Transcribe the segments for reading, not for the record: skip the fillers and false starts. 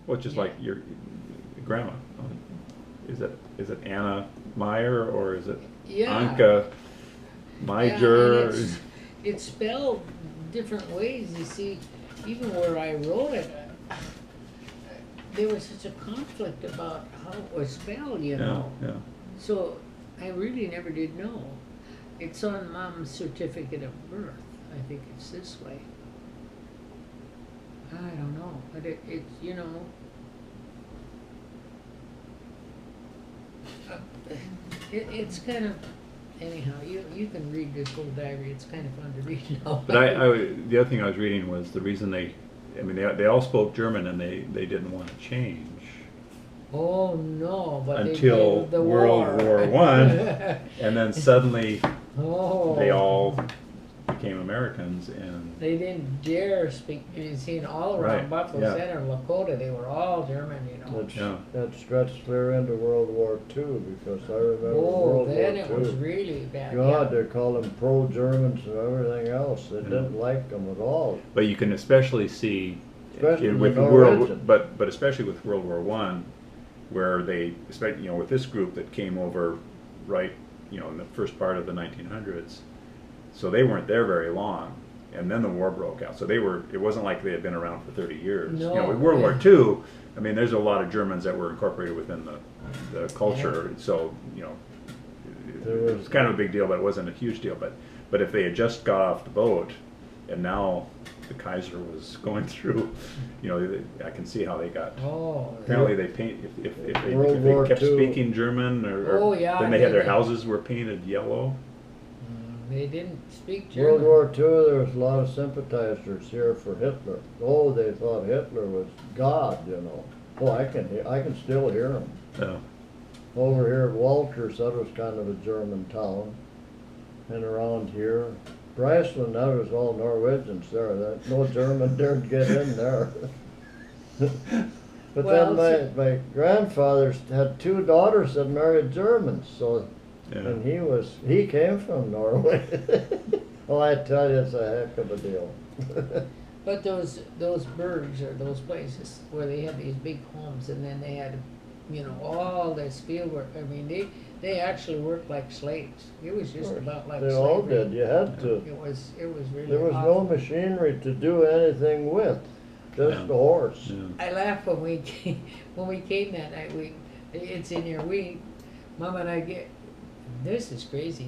which is like your grandma. Is it Anna Meyer or is it Anka Meijer? Yeah, and it's spelled different ways. You see, even where I wrote it, there was such a conflict about how it was spelled, you know. Yeah. So I really never did know. It's on Mom's certificate of birth. I think it's this way. I don't know, but it's, you know, it's kind of, anyhow, you can read this whole diary. It's kind of fun to read now. But the other thing I was reading was the reason they all spoke German and they didn't want to change Oh no, but until they did the World War One, and then suddenly they all became Americans, and they didn't dare speak. You see, all around Right, Buffalo yeah. Center, Lakota, they were all German, you know. That stretched clear into World War II, because I remember World War then II. it was really bad. God, yeah. they called them pro-Germans and everything else. They Yeah. didn't like them at all. but you can especially see Especially with the World, Norwegian. but especially with World War One, where they, especially with this group that came over right, in the first part of the 1900s, so they weren't there very long, and then the war broke out. So it wasn't like they had been around for 30 years. No, With World yeah. War II, I mean, there's a lot of Germans that were incorporated within the culture. Yeah. So it was kind of a big deal, but it wasn't a huge deal. But if they had just got off the boat, and now the Kaiser was going through, I can see how they got. Apparently, they paint if they kept speaking German, then they had their houses were painted yellow. They didn't speak German. World War II, there was a lot of sympathizers here for Hitler. Oh, they thought Hitler was God, Oh, I can still hear them. Yeah. Over here at Walters, that was kind of a German town. And around here, Bryceland, that was all Norwegians there. No German dared get in there. But then my grandfather had two daughters that married Germans, so Yeah. and he came from Norway. Oh, I tell you, it's a heck of a deal. But those Bergs, or those places where they had these big homes, and then they had, all this field work. I mean, they actually worked like slaves. It was just about like They slavery. all did. You had to. It was really. There was no machinery to do anything with, just Yeah. the horse. Yeah. I laughed when we came that night. It's in here. Mom and I this is crazy.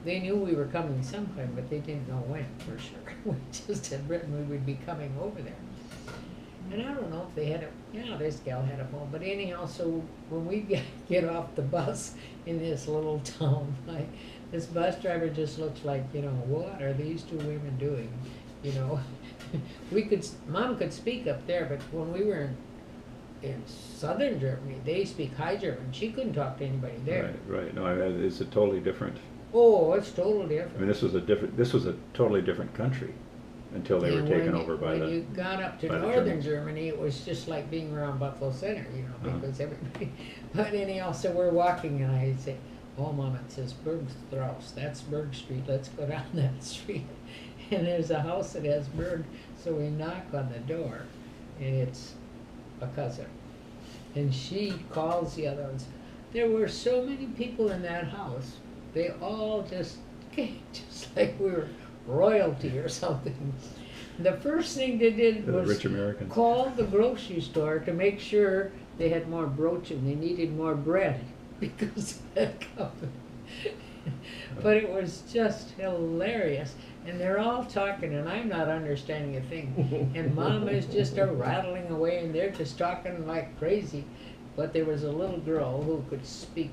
They knew we were coming sometime, but they didn't know when for sure. We just had written we would be coming over there. And I don't know if they had this gal had a phone, but anyhow, so when we get off the bus in this little town, this bus driver just looks like, what are these two women doing? Mom could speak up there, but when we were in southern Germany, they speak High German. She couldn't talk to anybody there. Right. No, it's a totally different. Oh, it's totally different. I mean, this was a totally different country until they were taken over by when you got up to northern Germans. Germany, it was just like being around Buffalo Center, because everybody. But anyhow, so we're walking, and I say, "Oh, Mom, it says Bergs Strasse. That's Berg Street. Let's go down that street." And there's a house that has Berg, so we knock on the door, and it's a cousin. And she calls the other ones. There were so many people in that house. They all just came, just like we were royalty or something. The first thing they did was rich Americans. call the grocery store to make sure they had more broaching. They needed more bread because of that company. But it was just hilarious. And they're all talking, and I'm not understanding a thing. And Mom is just rattling away, and they're just talking like crazy. But there was a little girl who could speak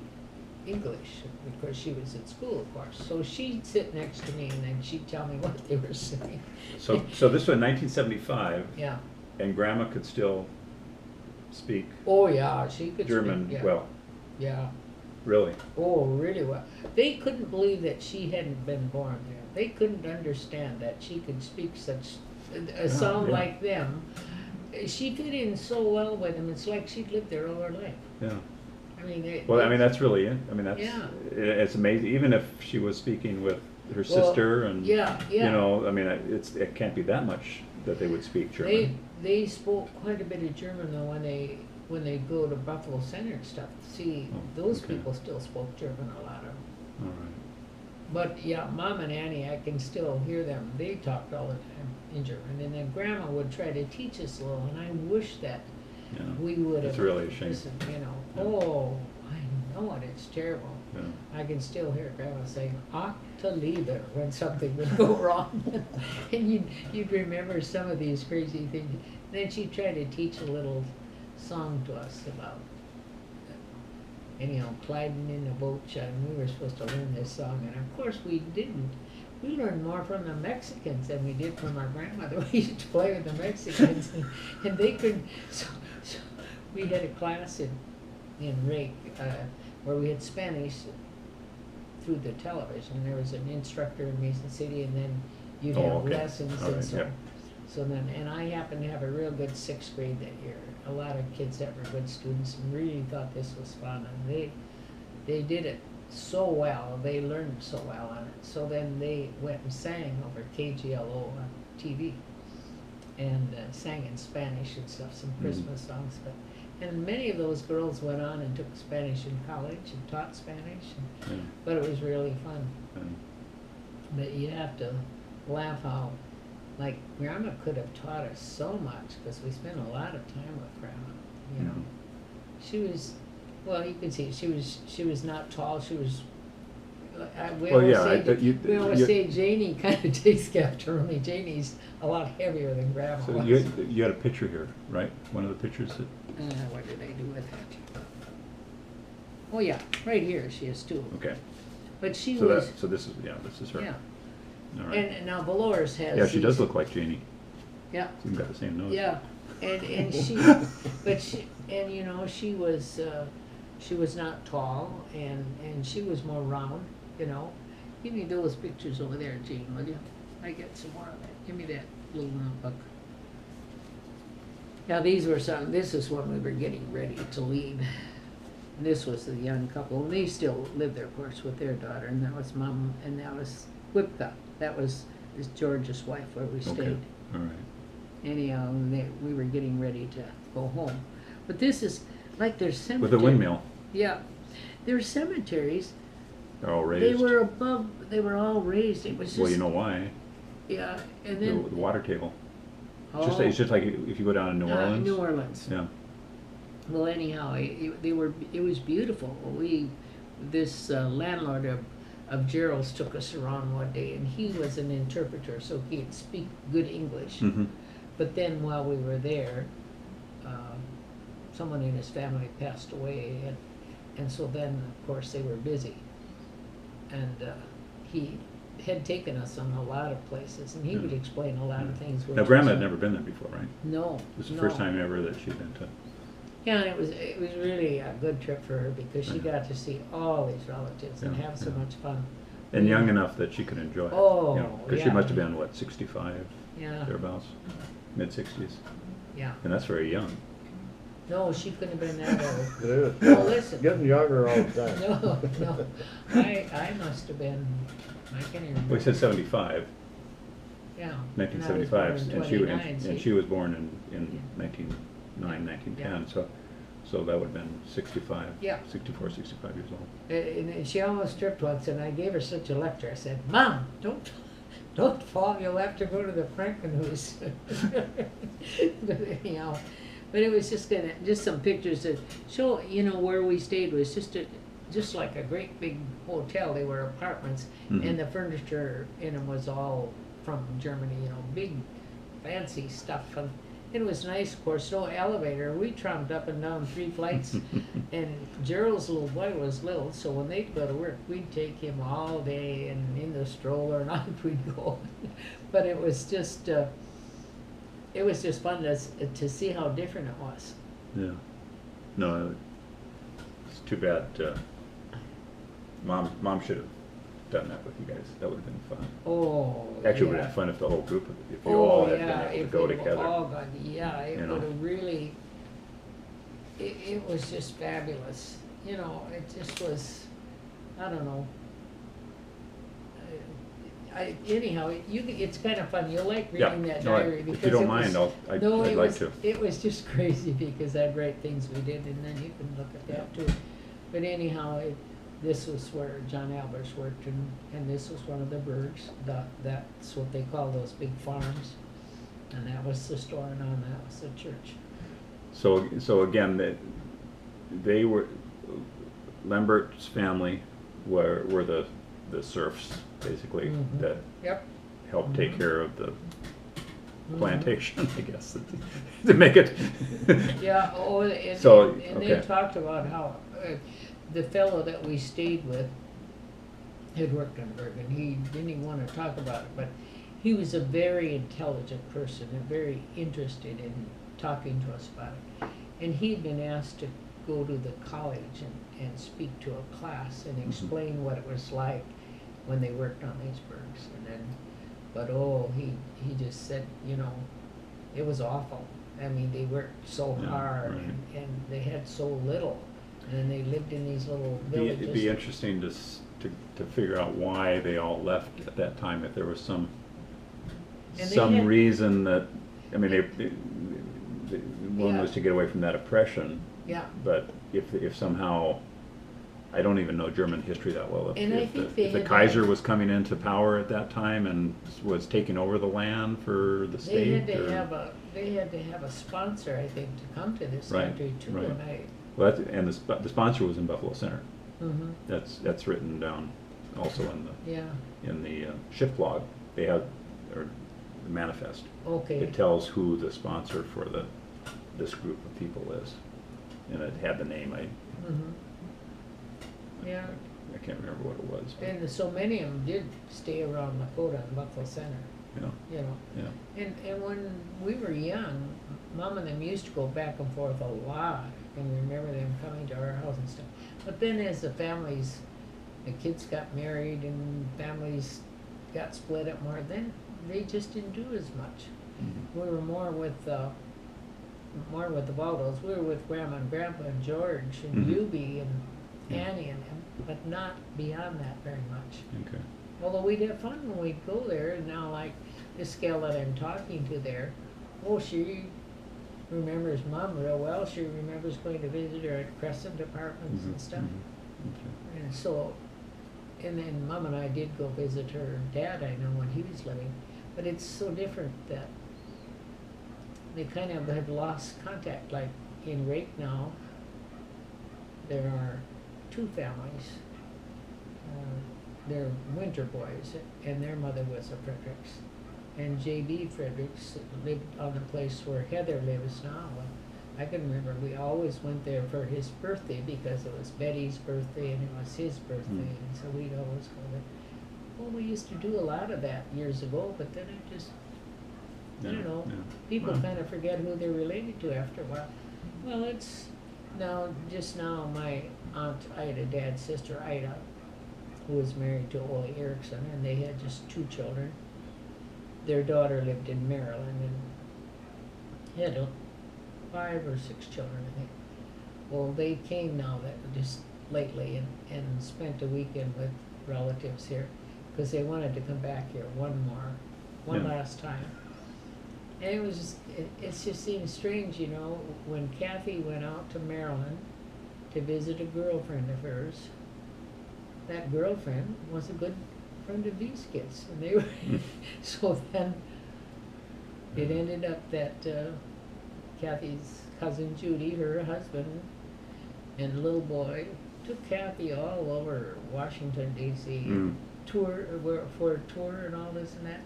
English, because she was at school, of course. So she'd sit next to me, and then she'd tell me what they were saying. So this was 1975. Yeah. And Grandma could still speak. Oh yeah, she could German speak, yeah. well. Yeah. Really. Oh, really well. They couldn't believe that she hadn't been born there. They couldn't understand that she could speak such a sound like them. She fit in so well with them. It's like she'd lived there all her life. Yeah. I Well, I mean, that's really it. I mean, that's, Yeah. it's amazing, even if she was speaking with her Well, sister and, yeah, you yeah. know, I mean, it can't be that much that they would speak German. They spoke quite a bit of German though when they go to Buffalo Center and stuff. See, Oh, those okay. people still spoke German, a lot of them. All right. But yeah, Mom and Annie, I can still hear them. They talked all the time in German, and then Grandma would try to teach us a little. And I wish that Yeah. we would have It's really a shame. listened. You know, Yeah. oh, I know it. It's terrible. Yeah. I can still hear Grandma saying "Ach du Liebe" when something would go wrong, and you'd remember some of these crazy things. Then she'd try to teach a little song to us about, anyhow, gliding in a boat, and we were supposed to learn this song, and of course we didn't. We learned more from the Mexicans than we did from our grandmother. We used to play with the Mexicans, and they couldn't. So we had a class in Rake where we had Spanish through the television. There was an instructor in Mason City, and then you'd have okay. lessons, All and right, so. yep. So then, and I happened to have a real good sixth grade that year. A lot of kids that were good students and really thought this was fun, and they did it so well. They learned so well on it. So then they went and sang over KGLO on TV, and sang in Spanish and stuff, some Christmas songs. And many of those girls went on and took Spanish in college and taught Spanish. Yeah. But it was really fun. And, But you have to laugh how, like, Grandma could have taught us so much because we spent a lot of time with Grandma. You know, she was, well, you can see she was not tall. She was. We Well, always yeah, say, we always say Janie kind of takes after her, only Janie's a lot heavier than Grandma so was. you had a picture here, right? One of the pictures that, What did I do with that? Oh yeah, right here she is too. okay. But she So was. this is her. Yeah. All right. And now Valores has. Yeah, she does these- look like Janie. Yeah. She's even got the same nose. Yeah, and she, but she, and you know, she was not tall, and she was more round, you know. Give me those pictures over there, Jean, will you? I get some more of that. Give me that little notebook. Now these were some. This is when we were getting ready to leave. And this was the young couple, and they still live there, of course, with their daughter, and that was Mom, and that was Whipka. That was George's wife, where we stayed. Okay, all right. Anyhow, we were getting ready to go home. But this is like their cemetery. With a windmill, Yeah. Their cemeteries, they're all they raised. were above, they were all raised. It was just. Well, you know why? Yeah, and The then. water table. Oh, It's just like if you go down to New Orleans. New Orleans. Yeah. Well, anyhow, it was beautiful. This landlord of Gerald's took us around one day, and he was an interpreter, so he'd speak good English. Mm-hmm. But then while we were there, someone in his family passed away, and so then, of course, they were busy. And he had taken us on a lot of places, and he would explain a lot of things. Now, Grandma had never been there before, right? No. It was the no. first time ever that she'd been to. Yeah, and it was really a good trip for her because she got to see all these relatives and Yeah, have so yeah. much fun. And young enough that she could enjoy it. Oh, Because she yeah. must have been, what, 65, Yeah, thereabouts? Mid-60s. yeah. And that's very young. No, she couldn't have been that old. It is. No, listen. Getting younger all the time. No. I must have been, I can't even remember. Well, he said 75, Yeah. 1975, and she, 29, and she was born in 1909, 1910, so that would have been 65, Yeah. 64, 65 years old. And she almost tripped once, and I gave her such a lecture. I said, "Mom, don't fall. You'll have to go to the Frankenhuis." But anyhow, but it was just some pictures that show, you know, where we stayed was just like a great big hotel. They were apartments, Mhm. and the furniture in them was all from Germany. You know, big, fancy stuff. And it was nice, of course. No elevator. We tromped up and down 3 flights. And Gerald's little boy was little, so when they'd go to work, we'd take him all day and in the stroller and on we'd go. But it was just fun to see how different it was. Yeah. No, it's too bad. Mom should have done that with you guys. That would have been fun. Oh, Actually, it would yeah. have been fun if the whole group, if you all had been able to if go we'd together. all gone, yeah, it you know. would have really. It was just fabulous, you know, it just was, I don't know. Anyhow, it's kind of fun. You'll like Yeah, reading that no, I- diary if because you don't it was, mind, I'd it like was, to. it was just crazy because I'd write things we did and then you can look at that too. But anyhow, this was where John Albers worked and this was one of the Bergs. That's what they call those big farms. And that was the store and on that was the church. So again, they were, Lambert's family were the serfs, basically, Mhm. that Yep. helped take Mhm. care of the Mhm. plantation, I guess, to make it. Yeah, oh, and, So, and they okay. talked about how the fellow that we stayed with had worked on Berg, and he didn't even want to talk about it, but he was a very intelligent person and very interested in talking to us about it. And he'd been asked to go to the college and speak to a class and Mhm. explain what it was like when they worked on these Bergs. And then, but he just said, you know, it was awful. I mean, they worked so Yeah, hard right. and they had so little. And they lived in these little villages. It'd be interesting to figure out why they all left at that time, if there was some And they had- reason that, I mean, one Yeah. was to get away from that oppression, Yeah. but if somehow, I don't even know German history that well, And I think they if the had Kaiser that- was coming into power at that time and was taking over the land for the They state, had to or? have a sponsor, I think, to come to this Right, country too, right. and Well, and the sponsor was in Buffalo Center. mhm, That's written down also yeah, in the shift log. They have, or the manifest. okay. It tells who the sponsor for this group of people is, and it had the name. Mhm. Yeah, I can't remember what it was. But, and so many of them did stay around Lakota and Buffalo Center, yeah, you know. yeah. And when we were young, Mom and them used to go back and forth a lot. I can remember them coming to our house and stuff. But then as the kids got married and families got split up more, then they just didn't do as much. Mhm. We were more with the Waldos. We were with Grandma and Grandpa and George and Mhm. Yubi and Yeah. Annie and them, but not beyond that very much. Okay. Although we'd have fun when we'd go there, and now like this gal that I'm talking to there, oh, she remembers Mom real well. She remembers going to visit her at Crescent Apartments Mhm, and stuff. mhm. Okay. And so, and then Mom and I did go visit her dad, I know, when he was living. But it's so different that they kind of have lost contact. Like in Rake now, there are two families. They're Winter boys, and their mother was a Fredericks. And J.B. Fredericks lived on the place where Heather lives now. I can remember we always went there for his birthday because it was Betty's birthday and it was his birthday, and so we'd always go there. Well, we used to do a lot of that years ago, but then it just, I Yeah, don't know, yeah. people Well, kind of forget who they're related to after a while. Well, it's just now my aunt Ida, dad's sister Ida, who was married to Ole Erickson, and they had just 2 children. Their daughter lived in Maryland and had 5 or 6 children, I think. Well, they came now just lately and spent a weekend with relatives here because they wanted to come back here one Yeah. last time. And it was just, it just seems strange, you know, when Kathy went out to Maryland to visit a girlfriend of hers, that girlfriend was a good friend of these kids, and they were, so then it ended up that Kathy's cousin Judy, her husband, and the little boy took Kathy all over Washington D.C. Mm. for a tour and all this and that.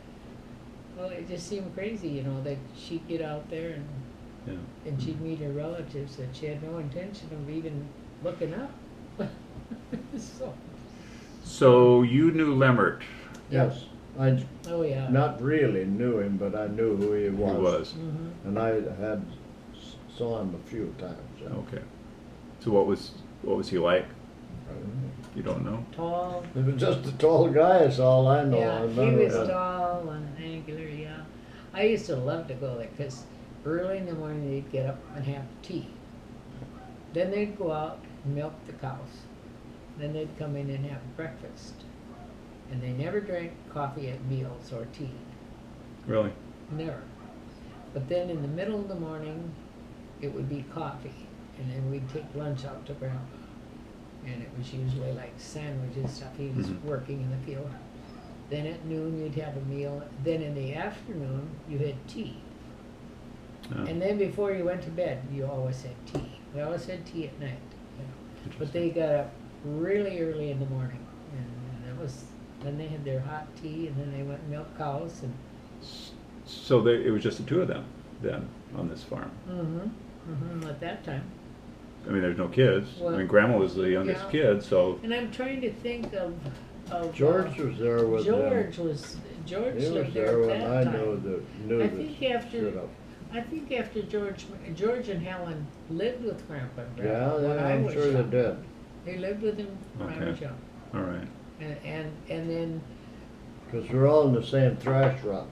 Well, it just seemed crazy, you know, that she'd get out there Yeah. and she'd meet her relatives that she had no intention of even looking up. So, you knew Lemmert. yes, I Oh, yeah. not really knew him, but I knew who he He was. was. Mhm. And I had saw him a few times. Okay. So what was he like? You don't know? Tall. He was just a tall guy, that's all I know. I Yeah, he remember was that. tall and angular, yeah. I used to love to go there because early in the morning they'd get up and have tea. Then they'd go out milk the cows. Then they'd come in and have breakfast. And they never drank coffee at meals or tea. Really? Never. But then in the middle of the morning, it would be coffee. And then we'd take lunch out to Grandpa. And it was usually like sandwiches, stuff. He was Mhm. working in the field. Then at noon, you'd have a meal. Then in the afternoon, you had tea. Oh, And then before you went to bed, you always had tea. We always had tea at night. You know. But they got up really early in the morning. And that was, then they had their hot tea, and then they went and milked cows. And So it was just the two of them then on this farm. at that time. I mean, there's no kids. I Well, mean, Grandma was the youngest yeah. kid, so And I'm trying to think of George was there with them. George He was lived there there when at I that knew time. knew I the think shit after up. I think after George and Helen lived with Grandpa and Grandma Yeah, when I I'm was sure they young. did. They lived with him when I was Okay. young. all right. And then Because we're all in the same thrash run,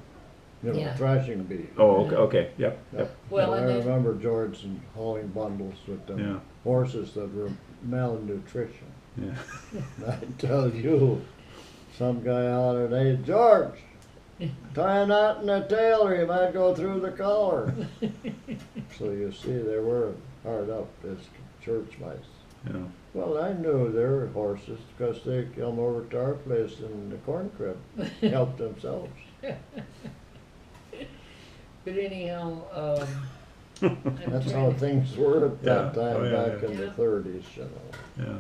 you know, Yeah. thrashing bee. Oh, okay, yep, Yeah. yep, Well, So and I then- remember George and hauling bundles with them yeah, horses that were malnutrition. yeah. I tell you, some guy hollered, "Hey, George, tie a knot in the tail or you might go through the collar." So you see, they were hard up as church mice. Yeah. Well, I knew they were horses because they come over to our place in the corn crib, helped themselves. But anyhow, I'm That's trying how to- things were at that Yeah. time Oh, yeah, back yeah. in the Yeah. 30s, you know.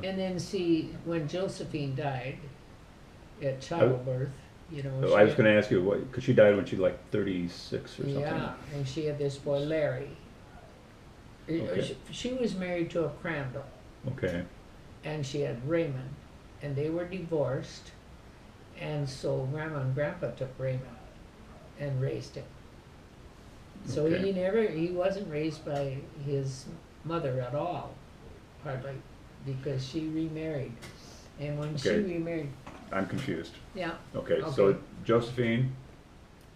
Yeah. And then see, when Josephine died at childbirth, you know. Oh, I was gonna ask you, what, because she died when she was like 36 or something. Yeah, and she had this boy, Larry. Okay. She was married to a Crandall, Okay, and she had Raymond, and they were divorced, and so Grandma and Grandpa took Raymond and raised him. So Okay. he wasn't raised by his mother at all, hardly, because she remarried. And when she Okay. remarried, I'm confused. yeah, Okay, so Okay. Josephine,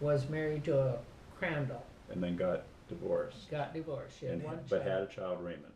was married to a Crandall, and then got divorced, got divorced, she had and one but child. had a child, Raymond.